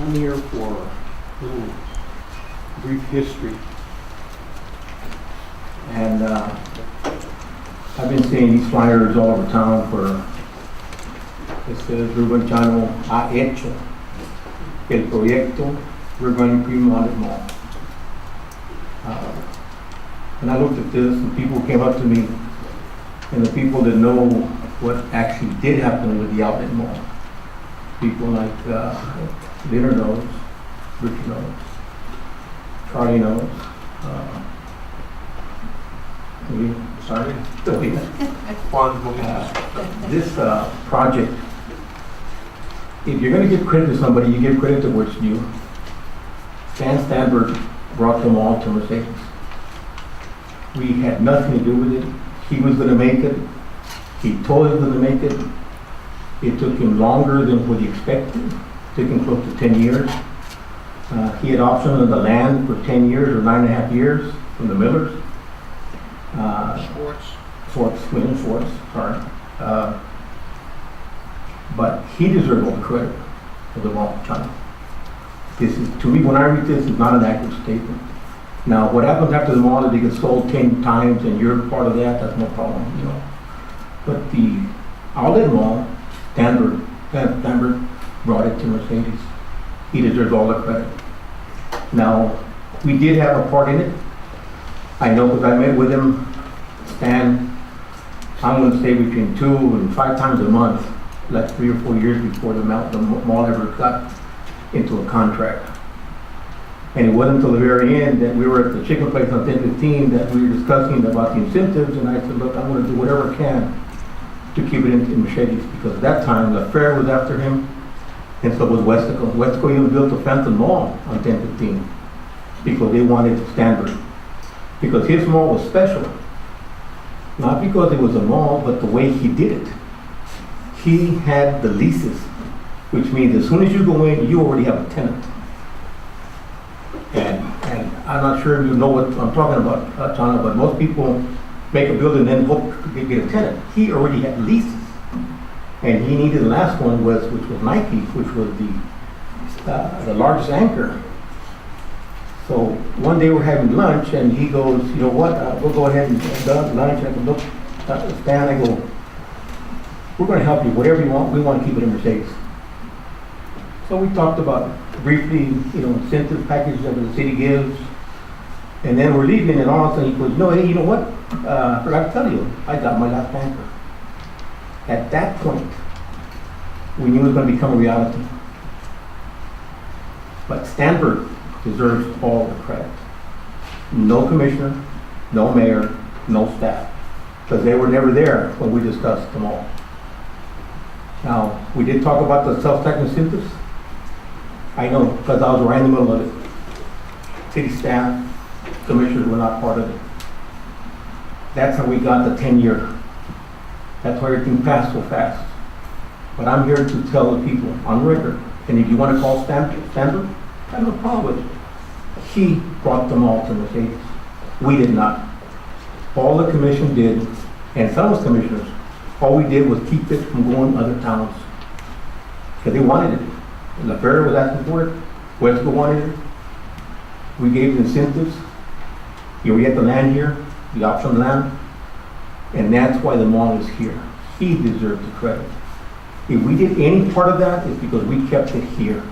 I'm here for a little brief history. And I've been seeing these flyers all over town for, it says, Rio Grande ha hecho el proyecto Rio Grande Outlet Mall. And I looked at this and people came up to me, and the people that know what actually did happen with the outlet mall. People like Leonard knows, Richard knows, Charlie knows. Sorry? This project, if you're going to give credit to somebody, you give credit to what's due. Stan Stanberg brought them all to Mercedes. We had nothing to do with it. He was going to make it. He told us he was going to make it. It took him longer than what he expected. It took him close to 10 years. He had option on the land for 10 years or 9.5 years from the Millers. William Schwartz, sorry. But he deserved all the credit for the mall of China. This is, to me, when I read this, it's not an accurate statement. Now, what happens after the mall is they get sold 10 times and you're part of that, that's no problem, you know. But the outlet mall, Stanberg brought it to Mercedes. He deserves all the credit. Now, we did have a part in it. I know because I met with him, Stan, I'm going to say between 2 and 5 times a month, like 3 or 4 years before the mall ever got into a contract. And it wasn't until the very end that we were at the chicken place on 1015 that we were discussing about the incentives, and I said, look, I'm going to do whatever I can to keep it in Mercedes, because at that time, the fair was after him, and so was Westico. Westico even built a Phantom Mall on 1015 because they wanted Stanberg. Because his mall was special. Not because it was a mall, but the way he did it. He had the leases, which means as soon as you go in, you already have a tenant. And I'm not sure if you know what I'm talking about, Chana, but most people make a building and then hope to get a tenant. He already had leases. And he needed the last one, which was Nike, which was the largest anchor. So one day we're having lunch and he goes, you know what, we'll go ahead and done lunch. And I go, look, Stan, I go, we're going to help you, whatever you want, we want to keep it in Mercedes. So we talked about briefly, you know, incentive packages that the city gives. And then we're leaving and all of a sudden he goes, no, hey, you know what, I forgot to tell you, I got my last anchor. At that point, we knew it was going to become a reality. But Stanberg deserves all the credit. No commissioner, no mayor, no staff, because they were never there when we discussed them all. Now, we did talk about the self-tax incentives. I know, because I was right in the middle of it. City staff, commissioners were not part of it. That's how we got the 10-year. That's why everything passed so fast. But I'm here to tell the people on record, and if you want to call Stanberg, I have no problem with it. He brought them all to Mercedes. We did not. All the commission did, and some of us commissioners, all we did was keep it from going to other towns. Because they wanted it. La Ferra was asking for it. Westco wanted it. We gave incentives. You know, we had the land here, the option land, and that's why the mall is here. He deserves the credit. If we did any part of that, it's because we kept it here.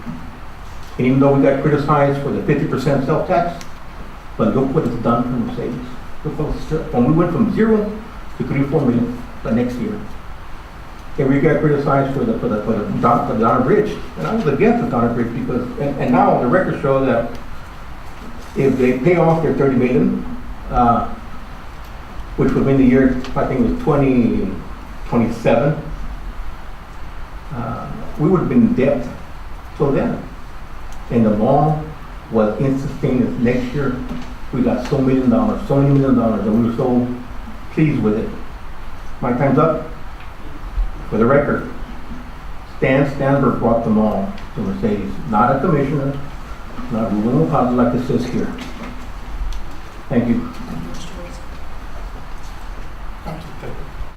And even though we got criticized for the 50% self-tax, but look what it's done for Mercedes. Look what it's, when we went from 0 to 3 or 4 million the next year. And we got criticized for the Donner Bridge. And I was against the Donner Bridge because, and now the records show that if they pay off their 30 million, which would be in the year, I think it was 2027, we would have been in debt till then. And the mall was instantaneous. Next year, we got so many million dollars, and we were so pleased with it. My time's up. For the record, Stan Stanberg brought the mall to Mercedes, not a commissioner, not a ruling deposit like it says here. Thank you.